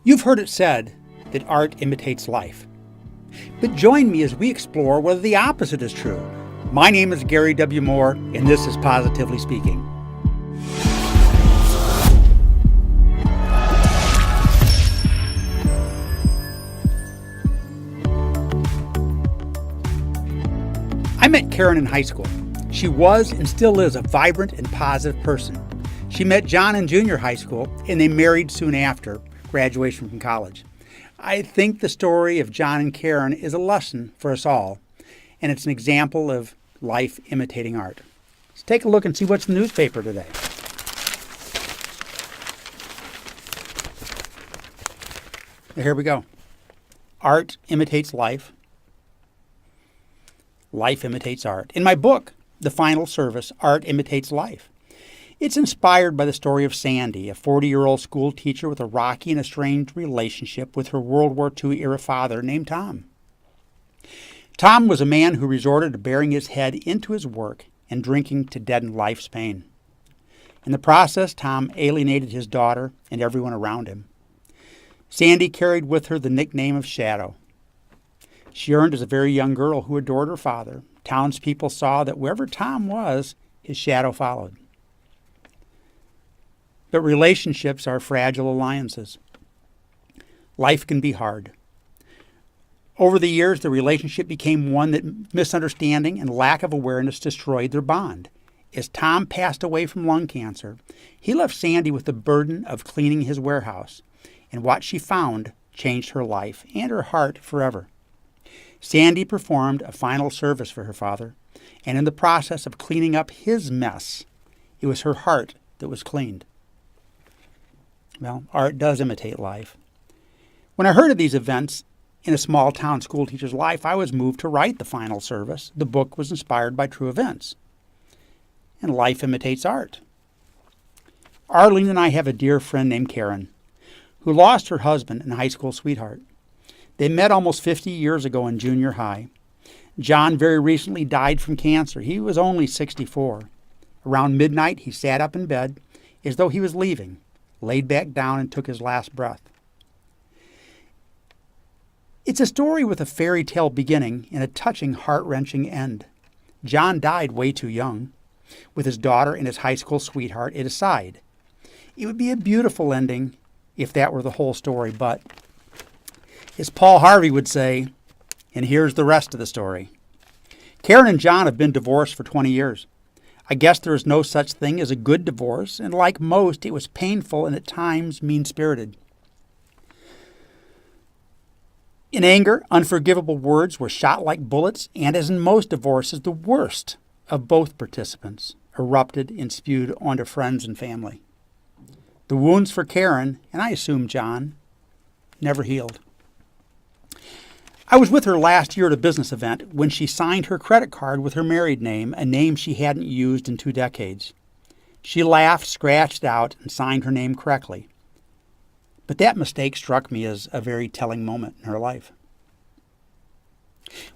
You've heard it said that art imitates life. But join me as we explore whether the opposite is true. My name is Gary W. Moore, and this is Positively Speaking. I met Karen in high school. She was and still is a vibrant and positive person. She met Jon in junior high school, and they married soon after graduation from college. I think the story of Jon and Karen is a lesson for us all, and it's an example of life imitating art. Let's take a look and see what's in the newspaper today. Here we go. Art imitates life. Life imitates art. In my book, The Final Service, Art Imitates Life. It's inspired by the story of Sandy, a 40-year-old school teacher with a rocky and estranged relationship with her World War II-era father named Tom. Tom was a man who resorted to burying his head into his work and drinking to deaden life's pain. In the process, Tom alienated his daughter and everyone around him. Sandy carried with her the nickname of Shadow. She earned as a very young girl who adored her father. Townspeople saw that wherever Tom was, his shadow followed. But relationships are fragile alliances. Life can be hard. Over the years, the relationship became one that misunderstanding and lack of awareness destroyed their bond. As Tom passed away from lung cancer, he left Sandy with the burden of cleaning his warehouse, and what she found changed her life and her heart forever. Sandy performed a final service for her father, and in the process of cleaning up his mess, it was her heart that was cleaned. Well, art does imitate life. When I heard of these events in a small-town schoolteacher's life, I was moved to write The Final Service. The book was inspired by true events. And life imitates art. Arlene and I have a dear friend named Karen, who lost her husband and high school sweetheart. They met almost 50 years ago in junior high. Jon very recently died from cancer. He was only 64. Around midnight, he sat up in bed as though he was leaving, laid back down and took his last breath. It's a story with a fairy tale beginning and a touching, heart-wrenching end. Jon died way too young, with his daughter and his high school sweetheart at his side. It would be a beautiful ending if that were the whole story, but as Paul Harvey would say, and here's the rest of the story. Karen and Jon have been divorced for 20 years. I guess there is no such thing as a good divorce, and like most, it was painful and at times mean-spirited. In anger, unforgivable words were shot like bullets, and as in most divorces, the worst of both participants erupted and spewed onto friends and family. The wounds for Karen, and I assume Jon, never healed. I was with her last year at a business event when she signed her credit card with her married name, a name she hadn't used in 2 decades. She laughed, scratched out, and signed her name correctly. But that mistake struck me as a very telling moment in her life.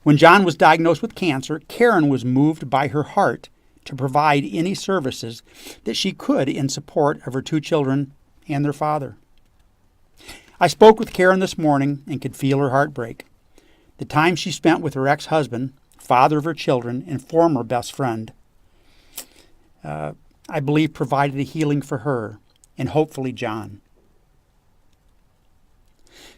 When Jon was diagnosed with cancer, Karen was moved by her heart to provide any services that she could in support of her 2 children and their father. I spoke with Karen this morning and could feel her heart break. The time she spent with her ex-husband, father of her children, and former best friend, I believe provided a healing for her and hopefully Jon.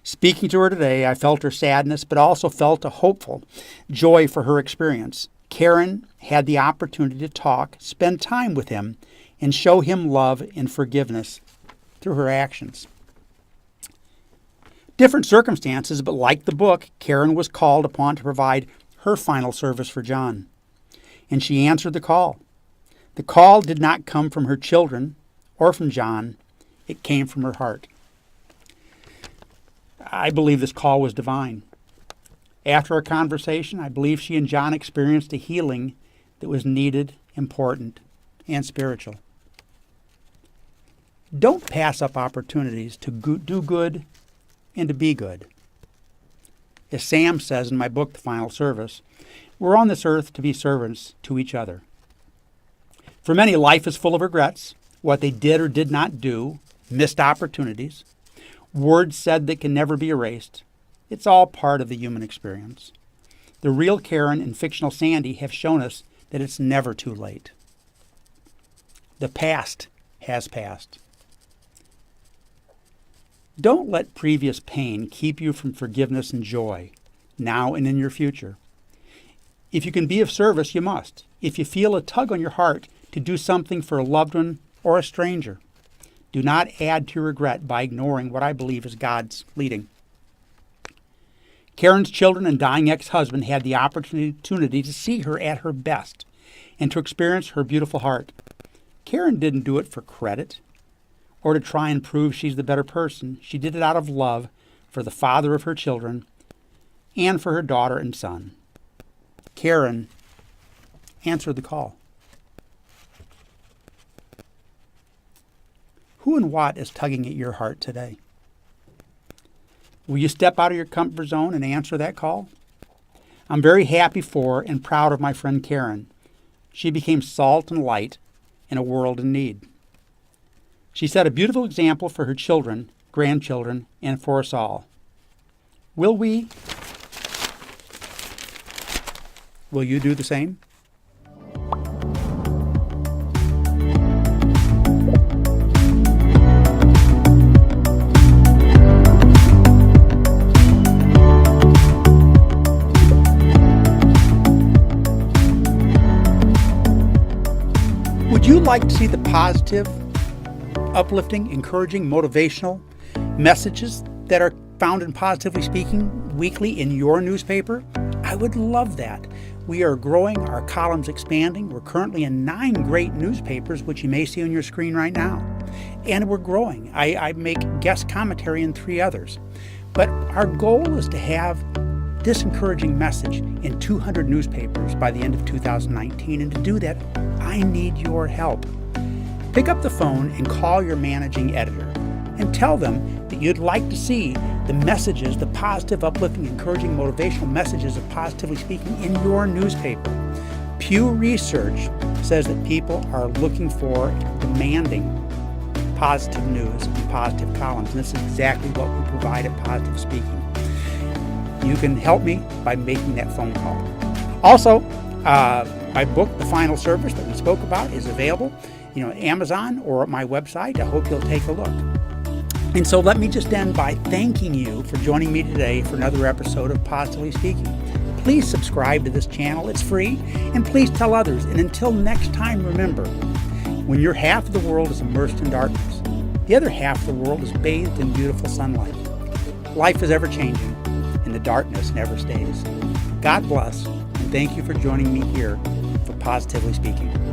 Speaking to her today, I felt her sadness, but also felt a hopeful joy for her experience. Karen had the opportunity to talk, spend time with him, and show him love and forgiveness through her actions. Different circumstances, but like the book, Karen was called upon to provide her final service for Jon. And she answered the call. The call did not come from her children or from Jon. It came from her heart. I believe this call was divine. After our conversation, I believe she and Jon experienced a healing that was needed, important, and spiritual. Don't pass up opportunities to do good and to be good. As Sam says in my book, The Final Service, we're on this earth to be servants to each other. For many, life is full of regrets, what they did or did not do, missed opportunities, words said that can never be erased. It's all part of the human experience. The real Karen and fictional Sandy have shown us that it's never too late. The past has passed. Don't let previous pain keep you from forgiveness and joy, now and in your future. If you can be of service, you must. If you feel a tug on your heart to do something for a loved one or a stranger, do not add to your regret by ignoring what I believe is God's leading. Karen's children and dying ex-husband had the opportunity to see her at her best and to experience her beautiful heart. Karen didn't do it for credit or to try and prove she's the better person. She did it out of love for the father of her children and for her daughter and son. Karen answered the call. Who and what is tugging at your heart today? Will you step out of your comfort zone and answer that call? I'm very happy for and proud of my friend Karen. She became salt and light in a world in need. She set a beautiful example for her children, grandchildren, and for us all. Will you do the same? Would you like to see the positive, uplifting, encouraging, motivational messages that are found in Positively Speaking weekly in your newspaper? I would love that. We are growing, our columns expanding. We're currently in 9 great newspapers, which you may see on your screen right now. And we're growing. I make guest commentary in 3 others. But our goal is to have this encouraging message in 200 newspapers by the end of 2019. And to do that, I need your help. Pick up the phone and call your managing editor and tell them that you'd like to see the messages, the positive, uplifting, encouraging, motivational messages of Positively Speaking in your newspaper. Pew Research says that people are looking for, demanding positive news and positive columns. And this is exactly what we provide at Positive Speaking. You can help me by making that phone call. Also, my book, The Final Service, that we spoke about, is available, Amazon or at my website. I hope you'll take a look. And so let me just end by thanking you for joining me today for another episode of Positively Speaking. Please subscribe to this channel. It's free. And please tell others. And until next time, remember, when your half of the world is immersed in darkness, the other half of the world is bathed in beautiful sunlight. Life is ever changing, and the darkness never stays. God bless, and thank you for joining me here for Positively Speaking.